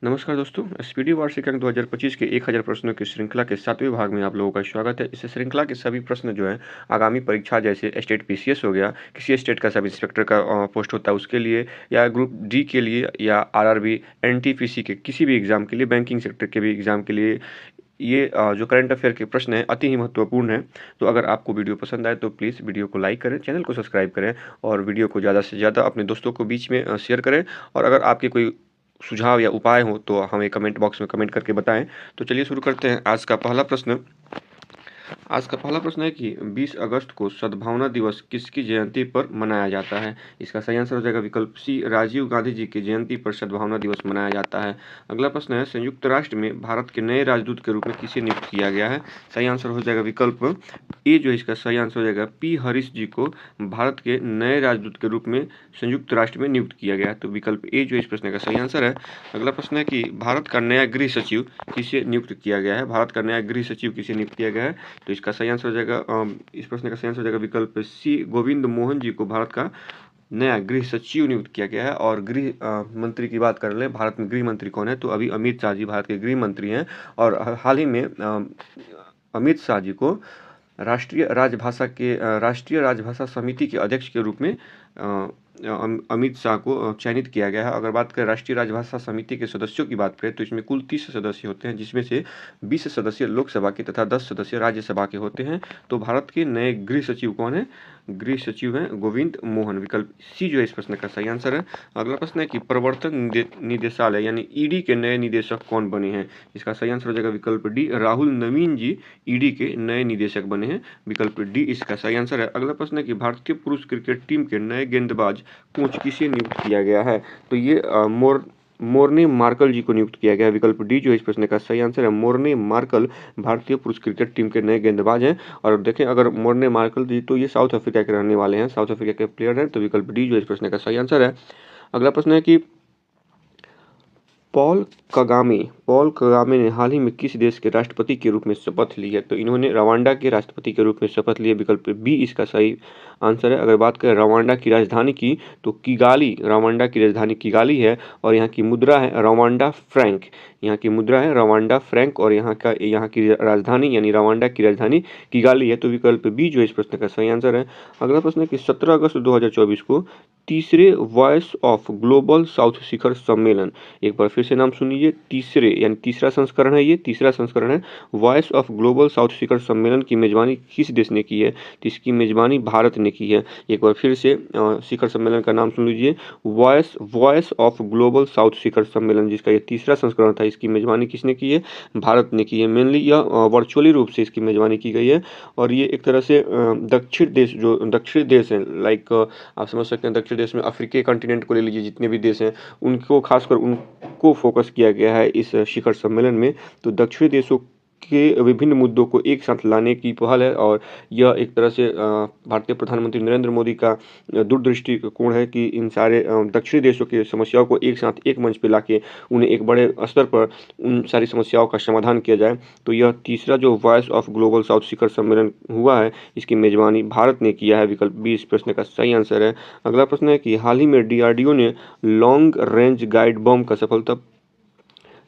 नमस्कार दोस्तों, स्पीडी वार्षिक अंक 2025 के 1000 प्रश्नों की श्रृंखला के 7वें भाग में आप लोगों का स्वागत है। इस श्रृंखला के सभी प्रश्न जो हैं आगामी परीक्षा जैसे स्टेट पीसीएस हो गया, किसी स्टेट का सब इंस्पेक्टर का पोस्ट होता है उसके लिए, या ग्रुप डी के लिए, या आरआरबी, एनटीपीसी के किसी भी एग्जाम के लिए, बैंकिंग सेक्टर के भी एग्जाम के लिए ये जो करंट अफेयर के प्रश्न हैं अति ही महत्वपूर्ण है। तो अगर आपको वीडियो पसंद आए तो प्लीज़ वीडियो को लाइक करें, चैनल को सब्सक्राइब करें और वीडियो को ज़्यादा से ज़्यादा अपने दोस्तों को बीच में शेयर करें। और अगर आपके कोई सुझाव या उपाय हो तो हमें कमेंट बॉक्स में कमेंट करके बताएं। तो चलिए शुरू करते हैं। आज का पहला प्रश्न है कि 20 अगस्त को सद्भावना दिवस किसकी जयंती पर मनाया जाता है? इसका सही आंसर हो जाएगा विकल्प सी, राजीव गांधी जी की जयंती पर सद्भावना दिवस मनाया जाता है। अगला प्रश्न है, संयुक्त राष्ट्र में भारत के नए राजदूत के रूप में किसे नियुक्त किया गया है? सही आंसर हो जाएगा विकल्प ए, जो इसका सही आंसर हो जाएगा पी हरीश जी को भारत के नए राजदूत के रूप में संयुक्त राष्ट्र में नियुक्त किया गया। तो विकल्प ए जो इस प्रश्न का सही आंसर है। अगला प्रश्न है कि भारत का नया गृह सचिव किसे नियुक्त किया गया है? भारत का नया गृह सचिव किसे नियुक्त किया गया है? तो इसका सही आंसर हो जाएगा इस प्रश्न का सही आंसर हो जाएगा विकल्प सी, गोविंद मोहन जी को भारत का नया गृह सचिव नियुक्त किया गया है। और गृह मंत्री की बात कर ले, भारत में गृह मंत्री कौन है? तो अभी अमित शाह जी भारत के गृह मंत्री हैं। और हाल ही में अमित शाह जी को राष्ट्रीय राजभाषा समिति के अध्यक्ष के रूप में अमित शाह को चयनित किया गया है। अगर बात करें राष्ट्रीय राजभाषा समिति के सदस्यों की बात करें तो इसमें कुल 30 सदस्य होते हैं, जिसमें से 20 सदस्य लोकसभा के तथा 10 सदस्य राज्यसभा के होते हैं। तो भारत के नए गृह सचिव कौन है? गृह सचिव हैं गोविंद मोहन। विकल्प सी जो है इस प्रश्न का सही आंसर है। अगला प्रश्न है कि प्रवर्तन निदेशालय यानी ईडी के नए निदेशक कौन बने हैं? इसका सही आंसर हो जाएगा विकल्प डी, राहुल नवीन जी ईडी के नए निदेशक बने हैं। विकल्प डी इसका सही आंसर है। अगला प्रश्न है कि भारतीय पुरुष क्रिकेट टीम के नए गेंदबाज कोच किसे नियुक्त किया गया है? तो ये मोर्ने मार्कल जी को नियुक्त किया गया है। विकल्प डी जो इस प्रश्न का सही आंसर है। मोर्ने मार्कल भारतीय पुरुष क्रिकेट टीम के नए गेंदबाज हैं। और देखें अगर मोर्ने मार्कल जी तो ये साउथ अफ्रीका के रहने वाले हैं, साउथ अफ्रीका के प्लेयर हैं। तो विकल्प डी जो इस प्रश्न का सही आंसर है। अगला प्रश्न है कि पॉल कगामे ने हाल ही में किस देश के राष्ट्रपति के रूप में शपथ ली है? तो इन्होंने रवांडा के राष्ट्रपति के रूप में शपथ ली है। विकल्प बी इसका सही आंसर है। अगर बात करें रवांडा की राजधानी की तो किगाली, रवांडा की राजधानी किगाली है और यहाँ की मुद्रा है रवांडा फ्रैंक। यहाँ की मुद्रा है रवांडा फ्रैंक और यहाँ की राजधानी यानी रवांडा की राजधानी किगाली है। तो विकल्प बी जो इस प्रश्न का सही आंसर है। अगला प्रश्न है कि 17 अगस्त 2024 को तीसरे वॉइस ऑफ ग्लोबल साउथ शिखर सम्मेलन, एक बार फिर से नाम सुन लीजिए, तीसरे यानी तीसरा संस्करण है, ये तीसरा संस्करण है। वॉइस ऑफ ग्लोबल साउथ शिखर सम्मेलन की मेजबानी किस देश ने की है? तो इसकी मेजबानी भारत ने की है। एक बार फिर से शिखर सम्मेलन का नाम सुन लीजिए, वॉइस ऑफ ग्लोबल साउथ शिखर सम्मेलन, जिसका ये तीसरा संस्करण था, इसकी मेजबानी किसने की है? भारत ने की है। मेनली यह वर्चुअली रूप से इसकी मेजबानी की गई है। और ये एक तरह से दक्षिण देश हैं, लाइक आप समझ सकते हैं दक्षिण देश में अफ्रीकी कॉन्टिनेंट को ले लीजिए, जितने भी देश हैं उनको खासकर उनको फोकस किया गया है इस शिखर सम्मेलन में। तो दक्षिणी देशों के विभिन्न मुद्दों को एक साथ लाने की पहल है और यह एक तरह से भारतीय प्रधानमंत्री नरेंद्र मोदी का दूरदृष्टिकोण है कि इन सारे दक्षिणी देशों की समस्याओं को एक साथ एक मंच पर लाके उन्हें एक बड़े स्तर पर उन सारी समस्याओं का समाधान किया जाए। तो यह तीसरा जो वॉइस ऑफ ग्लोबल साउथ शिखर सम्मेलन हुआ है, इसकी मेजबानी भारत ने किया है। विकल्प बी इस प्रश्न का सही आंसर है। अगला प्रश्न है कि हाल ही में डीआरडीओ ने लॉन्ग रेंज गाइड बम का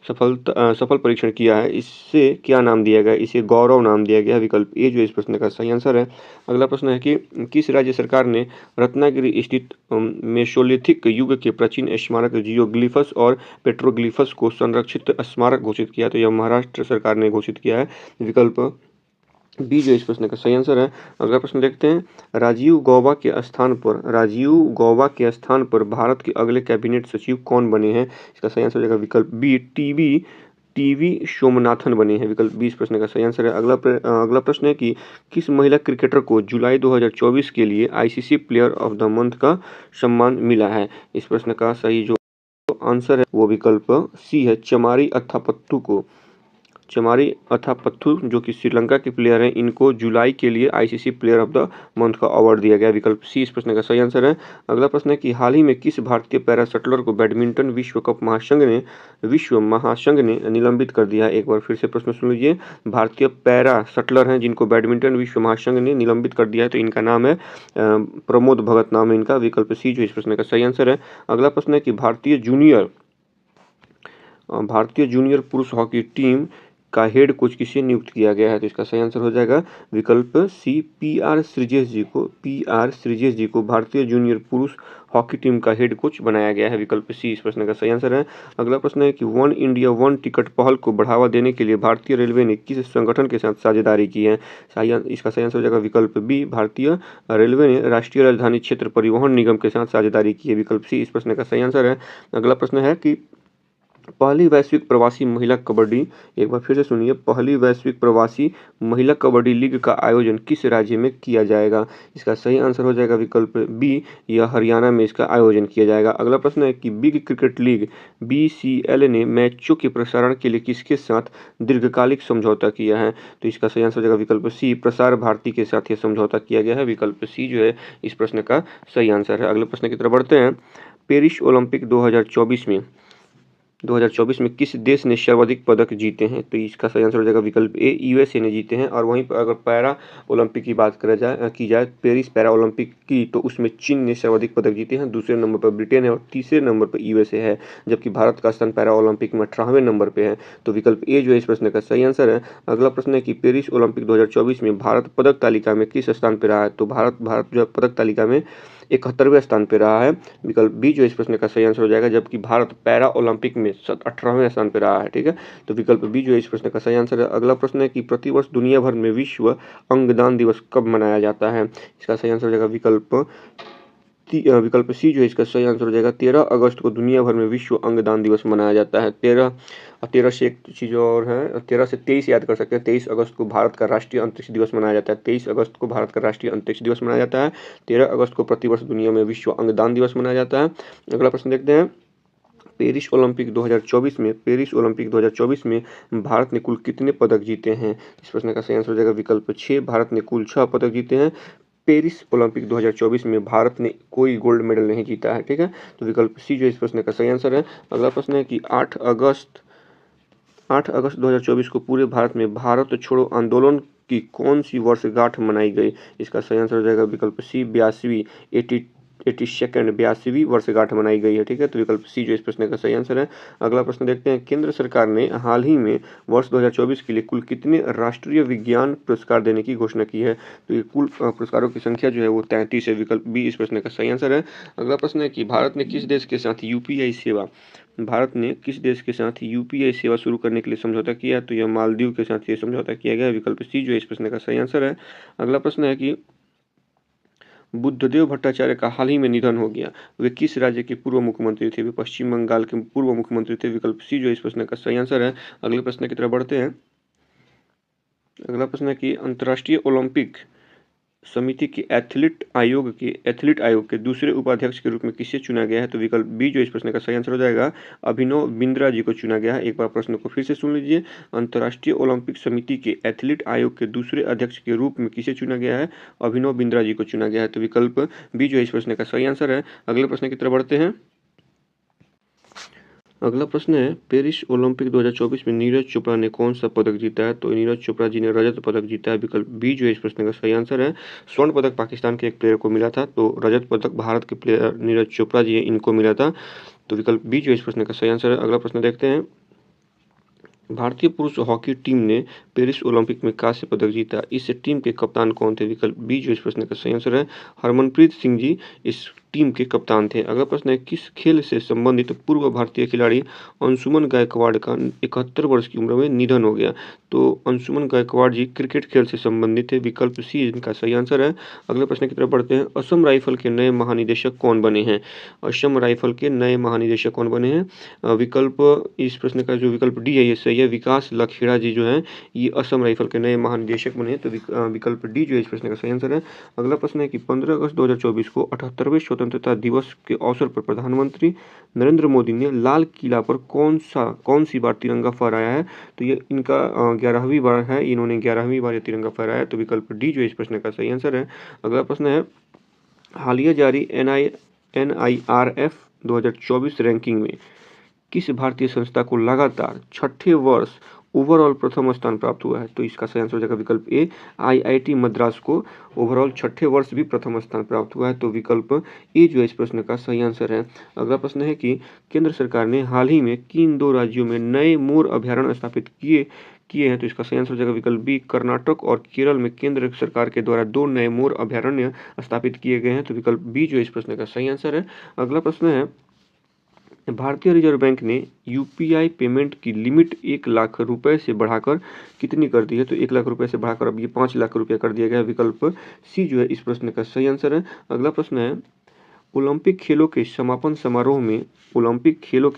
सफल परीक्षण किया है। इससे क्या नाम दिया गया? इसे गौरव नाम दिया गया है। विकल्प ए जो इस प्रश्न का सही आंसर है। अगला प्रश्न है कि किस राज्य सरकार ने रत्नागिरी स्थित मेसोलिथिक युग के प्राचीन स्मारक जियोग्लिफस और पेट्रोग्लिफस को संरक्षित स्मारक घोषित किया? तो यह महाराष्ट्र सरकार ने घोषित किया है। विकल्प बी जो इस प्रश्न का सही आंसर है। अगला प्रश्न देखते हैं, राजीव गौबा के स्थान पर भारत के अगले कैबिनेट सचिव कौन बने हैं? इसका सही आंसर हो जाएगा विकल्प बी, टीवी सोमनाथन बने हैं। विकल्प बी इस प्रश्न का सही आंसर है। अगला प्रश्न है कि किस महिला क्रिकेटर को जुलाई 2024 के लिए ICC player of the month का सम्मान मिला है? इस प्रश्न का सही जो आंसर है वो विकल्प सी है, चमारी अथापत्थु जो कि श्रीलंका के प्लेयर हैं, इनको जुलाई के लिए ICC player of the month का अवार्ड दिया गया। विकल्प सी इस प्रश्न का सही आंसर है। अगला प्रश्न है कि हाल ही में किस भारतीय पैरा शटलर को बैडमिंटन विश्व महासंघ ने निलंबित कर दिया है? एक बार फिर से प्रश्न सुन लीजिए, भारतीय पैरा शटलर हैं जिनको बैडमिंटन विश्व महासंघ ने निलंबित कर दिया है। तो इनका नाम है प्रमोद भगत नाम है इनका। विकल्प सी जो इस प्रश्न का सही आंसर है। अगला प्रश्न है कि भारतीय जूनियर भारतीय जूनियर पुरुष हॉकी टीम का हेड कोच किसे नियुक्त किया गया है? तो इसका सही आंसर हो जाएगा विकल्प सी, पी.आर. श्रीजेश जी को। पी.आर. श्रीजेश जी को भारतीय जूनियर पुरुष हॉकी टीम का हेड कोच बनाया गया है। विकल्प सी इस प्रश्न का सही आंसर है। अगला प्रश्न है कि वन इंडिया वन टिकट पहल को बढ़ावा देने के लिए भारतीय रेलवे ने किस संगठन के साथ साझेदारी की है? इसका सही आंसर हो जाएगा विकल्प बी, भारतीय रेलवे ने राष्ट्रीय राजधानी क्षेत्र परिवहन निगम के साथ साझेदारी की है। विकल्प सी इस प्रश्न का सही आंसर है। अगला प्रश्न है कि पहली वैश्विक प्रवासी महिला कबड्डी, एक बार फिर से सुनिए, पहली वैश्विक प्रवासी महिला कबड्डी लीग का आयोजन किस राज्य में किया जाएगा? इसका सही आंसर हो जाएगा विकल्प बी, यह हरियाणा में इसका आयोजन किया जाएगा। अगला प्रश्न है कि बिग क्रिकेट लीग BCL ने मैचों के प्रसारण के लिए किसके साथ दीर्घकालिक समझौता किया है? तो इसका सही आंसर हो जाएगा विकल्प सी, प्रसार भारती के साथ यह समझौता किया गया है। विकल्प सी जो है इस प्रश्न का सही आंसर है। अगले प्रश्न की तरफ बढ़ते हैं। पेरिस ओलंपिक 2024 में किस देश ने सर्वाधिक पदक जीते हैं? तो इसका सही आंसर हो जाएगा विकल्प ए, USA ने जीते हैं। और वहीं पर अगर पैरा ओलंपिक की बात की जाए पेरिस पैरा ओलंपिक की, तो उसमें चीन ने सर्वाधिक पदक जीते हैं। दूसरे नंबर पर ब्रिटेन है और तीसरे नंबर पर USA है, जबकि भारत का स्थान पैरा ओलंपिक में 18वें नंबर पर है। तो विकल्प ए जो है इस प्रश्न का सही आंसर है। अगला प्रश्न है कि पेरिस ओलंपिक 2024 में भारत पदक तालिका में किस स्थान पर रहा है? तो भारत जो है पदक तालिका में 71वें स्थान पर रहा है। विकल्प बी जो इस प्रश्न का सही आंसर हो जाएगा, जबकि भारत पैरा ओलंपिक में 18वें स्थान पर रहा है। ठीक है, तो विकल्प बी जो है इस प्रश्न का सही आंसर है। अगला प्रश्न है कि प्रतिवर्ष दुनिया भर में विश्व अंगदान दिवस कब मनाया जाता है? इसका सही आंसर हो जाएगा विकल्प सी जो है इसका सही आंसर हो जाएगा 13 अगस्त को दुनिया भर में विश्व अंगदान दिवस मनाया जाता है। 13 से एक चीज़ और है, 13 से 23 याद कर सकते हैं। 23 अगस्त को भारत का राष्ट्रीय अंतरिक्ष दिवस मनाया जाता है। 23 अगस्त को भारत का राष्ट्रीय अंतरिक्ष दिवस मनाया जाता है। 13 अगस्त को प्रतिवर्ष दुनिया में विश्व अंगदान दिवस मनाया जाता है। अगला प्रश्न देखते हैं। पेरिस ओलंपिक 2024 में भारत ने कुल कितने पदक जीते हैं? इस प्रश्न का सही आंसर हो जाएगा विकल्प 6, भारत ने कुल 6 पदक जीते हैं। पेरिस ओलंपिक 2024 में भारत ने कोई गोल्ड मेडल नहीं जीता है। ठीक है, तो विकल्प सी जो इस प्रश्न का सही आंसर है। अगला प्रश्न है कि 8 अगस्त 2024 को पूरे भारत में भारत छोड़ो आंदोलन की कौन सी वर्षगांठ मनाई गई? इसका सही आंसर हो जाएगा विकल्प सी, 82वीं वर्षगांठ मनाई गई है। ठीक है, तो विकल्प सी जो इस प्रश्न का सही आंसर है। अगला प्रश्न देखते हैं। केंद्र सरकार ने हाल ही में वर्ष 2024 के लिए कुल कितने राष्ट्रीय विज्ञान पुरस्कार देने की घोषणा की है? तो ये कुल पुरस्कारों की संख्या जो है वो 33 है। विकल्प बी इस प्रश्न का सही आंसर है। अगला प्रश्न है कि भारत ने किस देश के साथ UPI सेवा शुरू करने के लिए समझौता किया? तो यह मालदीव के साथ ये समझौता किया गया है। विकल्प सी जो इस प्रश्न का सही आंसर है। अगला प्रश्न है कि बुद्धदेव भट्टाचार्य का हाल ही में निधन हो गया, वे किस राज्य के पूर्व मुख्यमंत्री थे? वे पश्चिम बंगाल के पूर्व मुख्यमंत्री थे। विकल्प सी जो इस प्रश्न का सही आंसर है। अगले प्रश्न की तरफ बढ़ते हैं। अगला प्रश्न है कि अंतर्राष्ट्रीय ओलंपिक समिति के एथलीट आयोग के दूसरे उपाध्यक्ष के रूप में किसे चुना गया है? तो विकल्प बी जो इस प्रश्न का सही आंसर हो जाएगा अभिनव बिंद्रा जी को चुना गया है। एक बार प्रश्न को फिर से सुन लीजिए। अंतर्राष्ट्रीय ओलंपिक समिति के एथलीट आयोग के दूसरे अध्यक्ष के रूप में किसे चुना गया है? अभिनव बिंद्रा जी को चुना गया है। तो विकल्प बी जो इस प्रश्न का सही आंसर है। अगले प्रश्न की तरफ बढ़ते हैं। अगला प्रश्न है पेरिस ओलंपिक 2024 में नीरज चोपड़ा ने कौन सा पदक जीता है? तो नीरज चोपड़ा जी ने रजत पदक जीता है। विकल्प बी जो है इस प्रश्न का सही आंसर है। स्वर्ण पदक पाकिस्तान के एक प्लेयर को मिला था, तो रजत पदक भारत के प्लेयर नीरज चोपड़ा जी इनको मिला था। तो विकल्प बी जो इस प्रश्न का सही आंसर है। अगला प्रश्न देखते हैं। भारतीय पुरुष हॉकी टीम ने पेरिस ओलंपिक में कांस्य पदक जीता, इस टीम के कप्तान कौन थे? विकल्प बी जो इस प्रश्न का सही आंसर है हरमनप्रीत सिंह जी इस टीम के कप्तान थे। अगला प्रश्न है किस खेल से संबंधित पूर्व भारतीय खिलाड़ी अंशुमन गायकवाड़ का 71 वर्ष की उम्र में निधन हो गया? तो अंशुमन गायकवाड़ जी क्रिकेट खेल से संबंधित है। विकल्प सी इनका सही आंसर है। अगले प्रश्न की तरफ बढ़ते हैं। असम राइफल के नए महानिदेशक कौन बने हैं? असम राइफल के नए महानिदेशक कौन बने हैं? विकल्प इस प्रश्न का जो विकल्प डी है ये सही है। विकास लखेड़ा जी जो है ये असम राइफल के नए महानिदेशक बने हैं। तो विकल्प डी जो है इस प्रश्न का सही आंसर है। अगला प्रश्न है कि 15 अगस्त 2024 को 78वें स्वतंत्रता दिवस के अवसर पर प्रधानमंत्री नरेंद्र मोदी ने लाल किला पर कौन सी बार तिरंगा फहराया है? तो ये इनका 11वीं बार है, इन्होंने 11वीं बार ये तिरंगा फहराया है। तो विकल्प डी जो इस प्रश्न का सही आंसर है। अगला प्रश्न है हालिया जारी NIRF 2024 रैंकिंग में किस भारतीय संस्था को लगातार छठे वर्ष ओवरऑल प्रथम स्थान प्राप्त हुआ है? तो इसका सही आंसर हो जाएगा विकल्प ए। आईआईटी मद्रास को ओवरऑल छठे वर्ष भी प्रथम स्थान प्राप्त हुआ है, तो विकल्प ए जो है इस प्रश्न का सही आंसर है। अगला प्रश्न है कि केंद्र सरकार ने हाल ही में किन 2 राज्यों में नए मोर अभयारण्य स्थापित किए किए हैं? तो इसका सही आंसर हो जाएगा विकल्प बी। कर्नाटक और केरल में केंद्र सरकार के द्वारा 2 नए मोर अभयारण्य स्थापित किए गए हैं, तो विकल्प बी जो है इस प्रश्न का सही आंसर है। अगला प्रश्न है, भारतीय रिजर्व बैंक ने यूपीआई पेमेंट की लिमिट 1 लाख रुपए से बढ़ाकर कितनी कर दी है? तो 1 लाख रुपए से बढ़ाकर अब ये 5 लाख रुपया कर दिया गया है, विकल्प सी जो है इस प्रश्न का सही आंसर है। अगला प्रश्न है, ओलंपिक खेलों के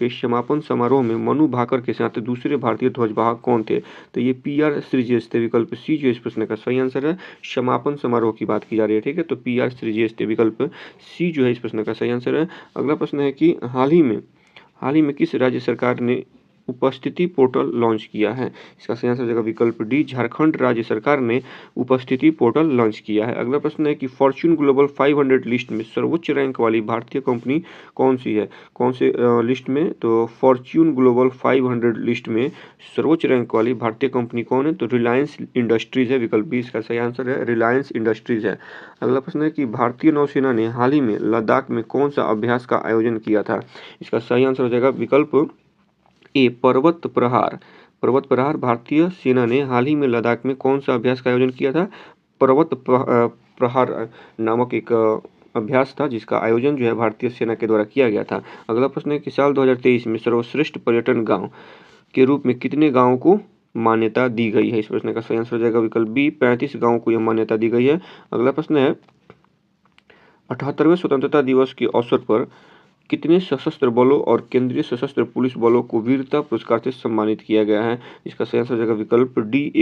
समापन समारोह में मनु भाकर के साथ दूसरे भारतीय ध्वजवाहक कौन थे? तो ये पीआर श्रीजेश थे, विकल्प सी जो इस प्रश्न का सही आंसर है। समापन समारोह की बात की जा रही है, ठीक है, तो पीआर श्रीजेश थे, विकल्प सी जो है इस प्रश्न का सही आंसर है। अगला प्रश्न है कि हाल ही में किस राज्य सरकार ने उपस्थिति पोर्टल लॉन्च किया है? इसका सही आंसर हो जाएगा विकल्प डी। झारखंड राज्य सरकार ने उपस्थिति पोर्टल लॉन्च किया है। अगला प्रश्न है कि फॉर्च्यून ग्लोबल 500 लिस्ट में सर्वोच्च रैंक वाली भारतीय कंपनी कौन सी है? कौन से लिस्ट में? तो फॉर्च्यून ग्लोबल 500 लिस्ट में सर्वोच्च रैंक वाली भारतीय कंपनी कौन है? तो रिलायंस इंडस्ट्रीज है, विकल्प बी इसका सही आंसर है, रिलायंस इंडस्ट्रीज है। अगला प्रश्न है कि भारतीय नौसेना ने हाल ही में लद्दाख में कौन सा अभ्यास का आयोजन किया था? इसका सही आंसर हो जाएगा विकल्प ए। पर्वत प्रहार भारतीय सेना ने हाल ही में लद्दाख में कौन सा अभ्यास का आयोजन किया था? प्रहार नामक एक अभ्यास था, जिसका आयोजन जो है भारतीय सेना के द्वारा किया गया था। अगला प्रश्न है कि साल 2023 में सर्वश्रेष्ठ पर्यटन गांव के रूप में कितने गांवों को मान्यता दी गई है? इस प्रश्न का सही आंसर हो जाएगा विकल्प बी। 35 गांवों को यह मान्यता दी गई है। अगला प्रश्न है, 78वें स्वतंत्रता दिवस के अवसर पर कितने सशस्त्र बलों और केंद्रीय सशस्त्र पुलिस बलों को वीरता पुरस्कार से सम्मानित किया गया है? इसका सही आंसर हो जाएगा विकल्प डी।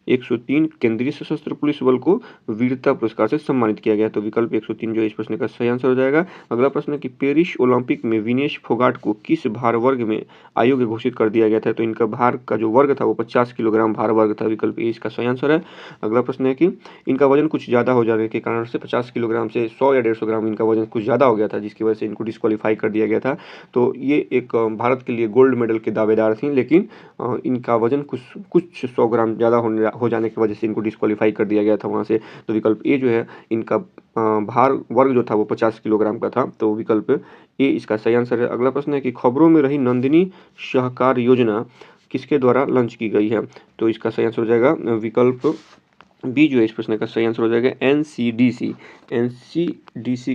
103 केंद्रीय सशस्त्र पुलिस बल को वीरता पुरस्कार से सम्मानित किया गया, तो विकल्प 103 जो है इस प्रश्न का सही आंसर हो जाएगा। अगला प्रश्न है कि पेरिस ओलंपिक में विनेश फोगाट को किस भार वर्ग में अयोग्य घोषित कर दिया गया था? तो इनका भार का जो वर्ग था वो 50 किलोग्राम भार वर्ग था, विकल्प ए इसका सही आंसर है। अगला प्रश्न है कि इनका वजन कुछ ज़्यादा हो जाने के कारण से 50 किलोग्राम से 100 या 150 ग्राम इनका वजन कुछ ज़्यादा हो गया था, जिसकी वजह से इनको डिस्क्वालीफाई कर दिया गया था। तो ये एक भारत के लिए गोल्ड मेडल के दावेदार थी, लेकिन इनका वजन कुछ 100 ग्राम ज़्यादा हो जाने की वजह से इनको डिस्क्वालीफाई कर दिया गया था वहाँ से, तो विकल्प ए जो है इनका भार वर्ग जो था वो 50 किलोग्राम का था, तो विकल्प ए इसका सही आंसर है। अगला प्रश्न है कि खबरों में रही नंदिनी सहकार योजना किसके द्वारा लॉन्च की गई है? तो इसका सही आंसर हो जाएगा विकल्प बी जो है इस प्रश्न का सही आंसर हो जाएगा एनसीडीसी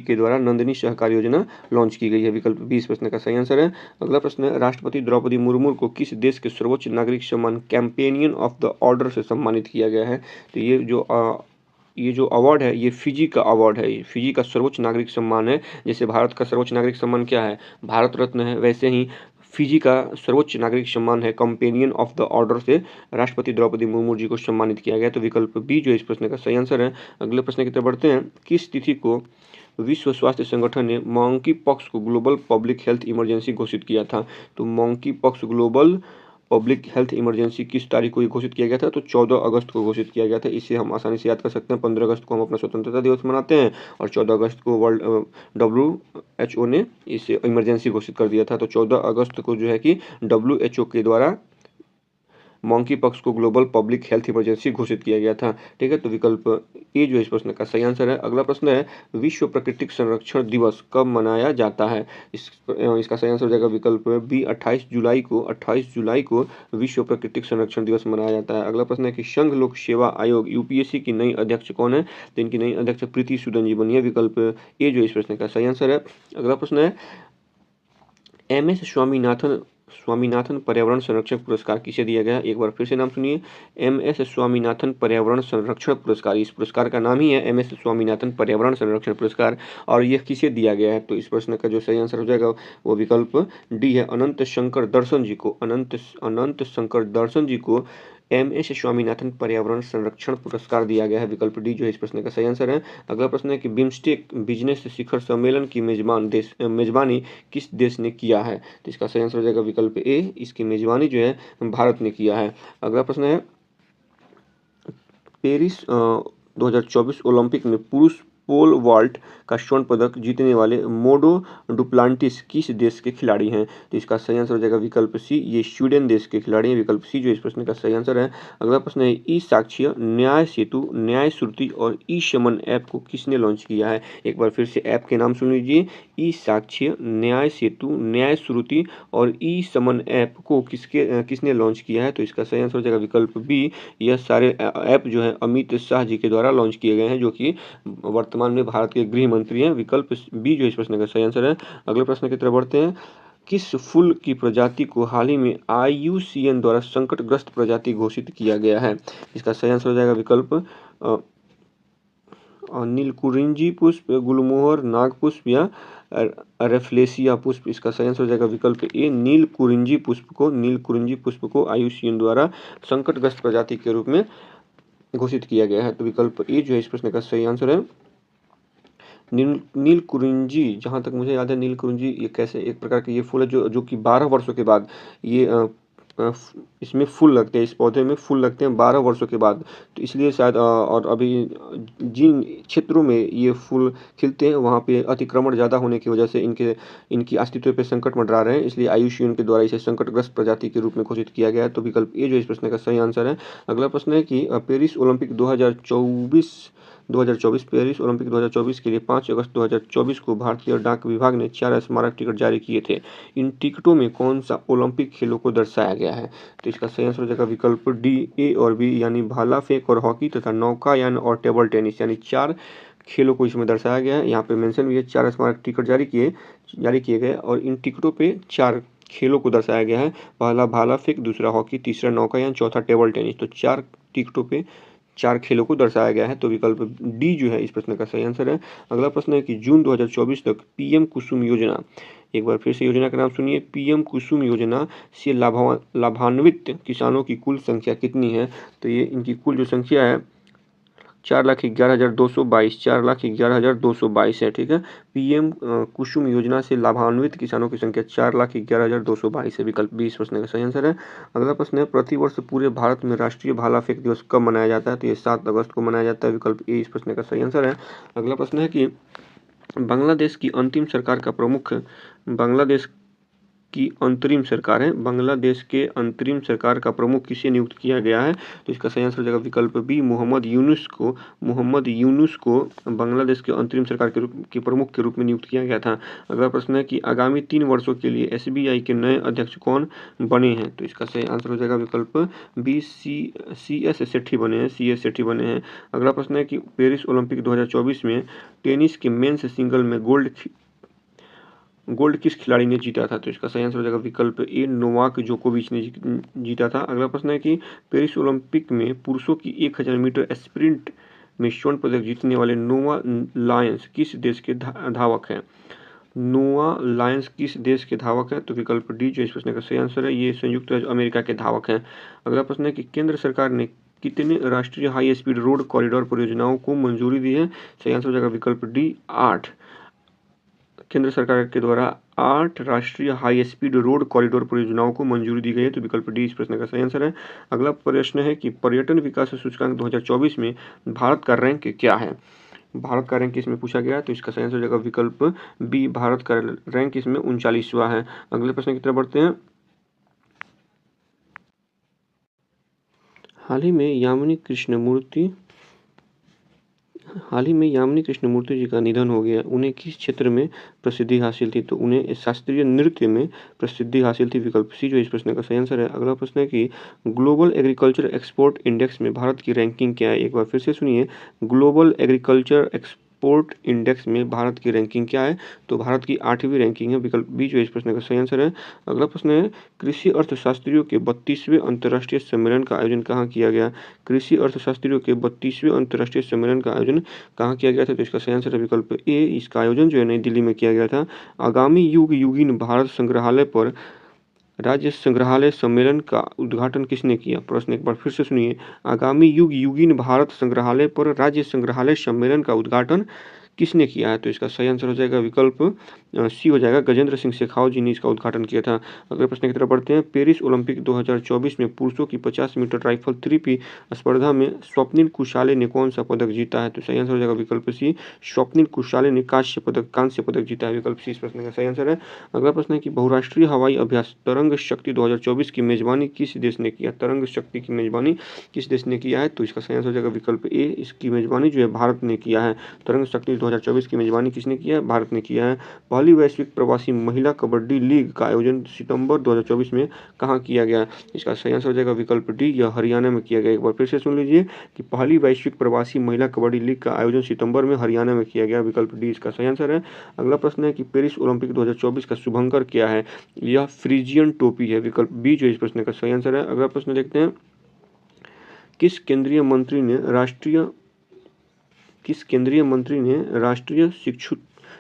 के द्वारा नंदिनी सहकार योजना लॉन्च की गई है, विकल्प बी इस प्रश्न का सही आंसर है। अगला प्रश्न है, राष्ट्रपति द्रौपदी मुर्मू को किस देश के सर्वोच्च नागरिक सम्मान कैंपेनियन ऑफ द ऑर्डर से सम्मानित किया गया है? तो ये जो अवार्ड है ये फिजी का अवार्ड है, फिजी का सर्वोच्च नागरिक सम्मान है। जैसे भारत का सर्वोच्च नागरिक सम्मान क्या है? भारत रत्न है, वैसे ही फिजी का सर्वोच्च नागरिक सम्मान है कंपेनियन ऑफ द ऑर्डर से राष्ट्रपति द्रौपदी मुर्मू जी को सम्मानित किया गया, तो विकल्प बी जो इस प्रश्न का सही आंसर है। अगले प्रश्न की तरफ बढ़ते हैं, किस तिथि को विश्व स्वास्थ्य संगठन ने मंकी पॉक्स को ग्लोबल पब्लिक हेल्थ इमरजेंसी घोषित किया था? तो monkey pox global public health emergency किस तारीख को घोषित किया गया था? तो 14 अगस्त को घोषित किया गया था। इसे हम आसानी से याद कर सकते हैं। 15 अगस्त को हम अपना स्वतंत्रता दिवस मनाते हैं और 14 अगस्त को WHO ने इसे इमरजेंसी घोषित कर दिया था। तो 14 अगस्त को जो है कि WHO के द्वारा मंकी पॉक्स को ग्लोबल पब्लिक हेल्थ इमरजेंसी घोषित किया गया था, ठीक है, तो विकल्प ए जो इस प्रश्न का सही आंसर है। अगला प्रश्न है, विश्व प्राकृतिक संरक्षण दिवस कब मनाया जाता है? इसका सही आंसर हो जाएगा विकल्प बी। 28 जुलाई को विश्व प्राकृतिक संरक्षण दिवस मनाया जाता है। अगला प्रश्न है कि संघ लोक सेवा आयोग यूपीएससी की नई अध्यक्ष कौन है? तो इनकी नई अध्यक्ष प्रीति सूदन जी बनी है, विकल्प ए जो इस प्रश्न का सही आंसर है। अगला प्रश्न है, MS स्वामीनाथन पर्यावरण संरक्षण पुरस्कार किसे दिया गया? एक बार फिर से नाम सुनिए, MS स्वामीनाथन पर्यावरण संरक्षण पुरस्कार। इस पुरस्कार का नाम ही है MS स्वामीनाथन पर्यावरण संरक्षण पुरस्कार, और यह किसे दिया गया है? तो इस प्रश्न का जो सही आंसर हो जाएगा वो विकल्प डी है। अनंत शंकर दर्शन जी को MS स्वामीनाथन पर्यावरण संरक्षण पुरस्कार दिया गया है, विकल्प डी जो है इस प्रश्न का सही आंसर है। अगला प्रश्न है कि बिम्स्टेक बिजनेस शिखर सम्मेलन की मेजबानी किस देश ने किया है? तो इसका सही आंसर हो जाएगा विकल्प ए, इसकी मेजबानी जो है भारत ने किया है। अगला प्रश्न है, पेरिस 2024 ओलंपिक में पुरुष पोल वॉल्ट का स्वर्ण पदक जीतने वाले मोडो डुप्लांटिस किस देश के खिलाड़ी हैं? तो इसका सही आंसर हो जाएगा विकल्प सी, ये स्वीडन देश के खिलाड़ी हैं। विकल्प सी जो इस प्रश्न का सही आंसर है। अगला प्रश्न है, ई साक्ष्य, न्याय सेतु, न्याय श्रुति और ई शमन ऐप को किसने लॉन्च किया है? एक बार फिर से ऐप के नाम सुन लीजिए। ई साक्ष्य, न्याय सेतु, न्याय श्रुति और ई समन ऐप को किसने लॉन्च किया है? तो इसका सही आंसर हो जाएगा विकल्प बी। यह सारे ऐप जो है अमित शाह जी के द्वारा लॉन्च किए गए हैं, जो कि वर्तमान में भारत के गृह मंत्री हैं। विकल्प बी जो इस प्रश्न का सही आंसर है। अगले प्रश्न की तरफ बढ़ते हैं। किस फूल की प्रजाति को हाल ही में IUCN द्वारा संकटग्रस्त प्रजाति घोषित किया गया है? इसका सही आंसर हो जाएगा विकल्प नीलकुरिंजी पुष्प, गुलमोहर, नागपुष्प या रेफ्लेसिया पुष्प। इसका सही आंसर हो जाएगा विकल्प ए, नीलकुरिंजी पुष्प को IUCN द्वारा संकटग्रस्त प्रजाति के रूप में घोषित किया गया है। तो विकल्प ए जो है इस प्रश्न का सही आंसर है। नीलकुरिंजी, जहाँ तक मुझे याद है, नीलकुरिंजी ये कैसे एक प्रकार के ये फूल है जो कि 12 वर्षों के बाद ये इसमें फूल लगते हैं, इस पौधे में फूल लगते हैं 12 वर्षों के बाद। तो इसलिए शायद और अभी जिन क्षेत्रों में ये फूल खिलते हैं वहाँ पे अतिक्रमण ज़्यादा होने की वजह से इनकी अस्तित्व पे संकट मंडरा रहे हैं, इसलिए IUCN के द्वारा इसे संकटग्रस्त प्रजाति के रूप में घोषित किया गया है। तो विकल्प ए जो इस प्रश्न का सही आंसर है। अगला प्रश्न है कि पेरिस ओलंपिक 2024 पेरिस ओलंपिक 2024 के लिए 5 अगस्त 2024 को भारतीय डाक विभाग ने 4 स्मारक टिकट जारी किए थे। इन टिकटों में कौन सा ओलंपिक खेलों को दर्शाया गया है? तो इसका सही आंसर हो जाएगा विकल्प डी, ए और बी, यानी भाला फेंक और हॉकी तथा नौकायान और टेबल टेनिस, यानी 4 खेलों को इसमें दर्शाया गया है। यहाँ पे मेंशन भी है 4 स्मारक टिकट जारी किए गए और इन टिकटों पे 4 खेलों को दर्शाया गया है। पहला भाला फेंक, दूसरा हॉकी, तीसरा नौकायान, चौथा टेबल टेनिस। तो 4 टिकटों पे 4 खेलों को दर्शाया गया है। तो विकल्प डी जो है इस प्रश्न का सही आंसर है। अगला प्रश्न है कि जून 2024 तक PM कुसुम योजना, एक बार फिर से योजना का नाम सुनिए, PM कुसुम योजना से लाभान्वित किसानों की कुल संख्या कितनी है? तो ये इनकी कुल जो संख्या है 4,11,222 है। ठीक है, PM कुसुम योजना से लाभान्वित किसानों की संख्या 4,11,222 है। विकल्प बी इस प्रश्न का सही आंसर है। अगला प्रश्न है, प्रतिवर्ष पूरे भारत में राष्ट्रीय भाला फेंक दिवस कब मनाया जाता है? तो ये 7 अगस्त को मनाया जाता है। विकल्प ए इस प्रश्न का सही आंसर है। अगला प्रश्न है कि बांग्लादेश की अंतिम सरकार का प्रमुख, बांग्लादेश की अंतरिम सरकार है, बांग्लादेश के अंतरिम सरकार का प्रमुख किसे नियुक्त किया गया है? तो इसका सही आंसर हो जाएगा विकल्प बी, मोहम्मद यूनुस को बांग्लादेश के अंतरिम सरकार के प्रमुख के रूप में नियुक्त किया गया था। अगला प्रश्न है कि आगामी 3 वर्षों के लिए SBI के नए अध्यक्ष कौन बने हैं? तो इसका सही आंसर हो जाएगा विकल्प बी, CS सेठी बने हैं। अगला प्रश्न है कि पेरिस ओलंपिक 2024 में टेनिस के मेंस सिंगल में गोल्ड किस खिलाड़ी ने जीता था? तो इसका सही आंसर हो जाएगा विकल्प ए, नोवाक जोकोविच ने जीता था। अगला प्रश्न है कि पेरिस ओलंपिक में पुरुषों की 1000 मीटर स्प्रिंट में स्वर्ण पदक जीतने वाले नोवा लायंस किस देश के धावक हैं? नोवा लायंस किस देश के धावक हैं? तो विकल्प डी जो इस प्रश्न का सही आंसर है, ये संयुक्त राज्य अमेरिका के धावक हैं। अगला प्रश्न है कि केंद्र सरकार ने कितने राष्ट्रीय हाई स्पीड रोड कॉरिडोर परियोजनाओं को मंजूरी दी है? सही आंसर हो जाएगा विकल्प डी, 8। केंद्र सरकार के द्वारा 8 राष्ट्रीय हाई स्पीड रोड कॉरिडोर परियोजनाओं को मंजूरी दी गई है। तो विकल्प डी इस प्रश्न का सही आंसर है। अगला प्रश्न है कि पर्यटन विकास सूचकांक 2024 में भारत का रैंक क्या है? भारत का रैंक इसमें पूछा गया, तो इसका सही आंसर हो जाएगा विकल्प बी, भारत का रैंक इसमें 39वां है। अगले प्रश्न की तरफ बढ़ते हैं। हाल ही में यामिनी कृष्णमूर्ति जी का निधन हो गया। उन्हें किस क्षेत्र में प्रसिद्धि हासिल थी? तो उन्हें शास्त्रीय नृत्य में प्रसिद्धि हासिल थी। विकल्प सी जो इस प्रश्न का सही आंसर है। अगला प्रश्न है कि ग्लोबल एग्रीकल्चर एक्सपोर्ट इंडेक्स में भारत की रैंकिंग क्या है? एक बार फिर से सुनिए, ग्लोबल एग्रीकल्चर एक्सपोर्ट इंडेक्स में भारत की रैंकिंग क्या है? तो भारत की 8वीं रैंकिंग है। विकल्प बी जो इस प्रश्न का सही आंसर है। अगला प्रश्न है, कृषि अर्थशास्त्रियों के 32वें अंतर्राष्ट्रीय सम्मेलन का आयोजन कहाँ किया गया? कृषि अर्थशास्त्रियों के 32वें अंतर्राष्ट्रीय सम्मेलन का आयोजन कहाँ किया गया था? तो इसका सही आंसर है विकल्प ए, इसका आयोजन जो है नई दिल्ली में किया गया था। आगामी युगीन भारत संग्रहालय पर राज्य संग्रहालय सम्मेलन का उद्घाटन किसने किया? प्रश्न एक बार फिर से सुनिए, आगामी युगीन भारत संग्रहालय पर राज्य संग्रहालय सम्मेलन का उद्घाटन किसने किया है? तो इसका सही आंसर हो जाएगा विकल्प सी हो जाएगा, गजेंद्र सिंह शेखावत जी ने इसका उद्घाटन किया था। अगले प्रश्न की तरफ बढ़ते हैं। पेरिस ओलंपिक 2024 में पुरुषों की 50 मीटर राइफल 3P स्पर्धा में स्वप्निल कुशाले ने कौन सा पदक जीता है? तो सही आंसर हो जाएगा विकल्प सी, स्वप्निल कुशाले ने कांस्य पदक जीता है। विकल्प सी इस प्रश्न का सही आंसर है। अगला प्रश्न है कि बहुराष्ट्रीय हवाई अभ्यास तरंग शक्ति 2024 की मेजबानी किस देश ने किया? तरंग शक्ति की मेजबानी किस देश ने किया है? तो इसका सही आंसर हो जाएगा विकल्प ए, इसकी मेजबानी जो है भारत ने किया है। तरंग शक्ति 2024 की मेजबानी किसने किया है? भारत ने किया है। पहली वैश्विक प्रवासी महिला कबड्डी लीग का आयोजन सितंबर 2024 में कहाँ किया गया? इसका सही आंसर हो जाएगा विकल्प डी, यह हरियाणा में किया गया। एक बार फिर से सुन लीजिए कि पहली वैश्विक प्रवासी महिला कबड्डी लीग का आयोजन सितंबर में हरियाणा में किया गया। विकल्प डी इसका सही आंसर है। अगला प्रश्न है कि पेरिस ओलंपिक 2024 का शुभंकर क्या है? यह फ्रीजियन टोपी है। विकल्प बी जो इस प्रश्न का सही आंसर है। अगला प्रश्न देखते हैं, किस केंद्रीय मंत्री ने राष्ट्रीय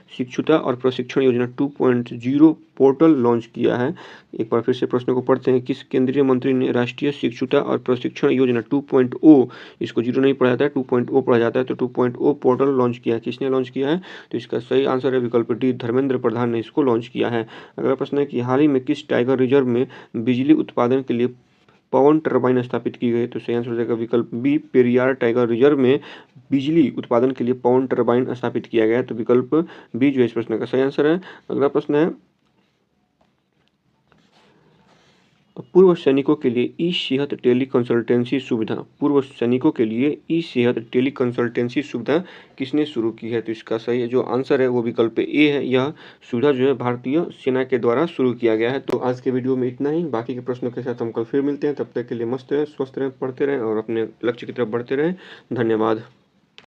शिक्षुता और प्रशिक्षण योजना 2.0 पोर्टल लॉन्च किया है? एक बार फिर से प्रश्न को पढ़ते हैं। किस केंद्रीय मंत्री ने राष्ट्रीय शिक्षुता और प्रशिक्षण योजना 2.0, इसको 0 नहीं पढ़ा जाता है, 2.0 पढ़ा जाता है, तो 2.0 पोर्टल लॉन्च किया है। किसने लॉन्च किया है? तो इसका सही आंसर है विकल्प डी, धर्मेंद्र प्रधान ने इसको लॉन्च किया है। अगला प्रश्न है कि हाल ही में किस टाइगर रिजर्व में बिजली उत्पादन के लिए पवन टरबाइन स्थापित की गई? तो सही आंसर हो जाएगा विकल्प बी, पेरियार टाइगर रिजर्व में बिजली उत्पादन के लिए पवन टरबाइन स्थापित किया गया है। तो विकल्प बी जो है इस प्रश्न का सही आंसर है। अगला प्रश्न है, पूर्व सैनिकों के लिए ई सेहत टेली कंसल्टेंसी सुविधा किसने शुरू की है? तो इसका सही जो आंसर है वो विकल्प ए है। यह सुविधा जो है भारतीय सेना के द्वारा शुरू किया गया है। तो आज के वीडियो में इतना ही। बाकी के प्रश्नों के साथ हम कल फिर मिलते हैं। तब तक के लिए मस्त रहें, स्वस्थ रहें, पढ़ते रहें और अपने लक्ष्य की तरफ बढ़ते रहें। धन्यवाद।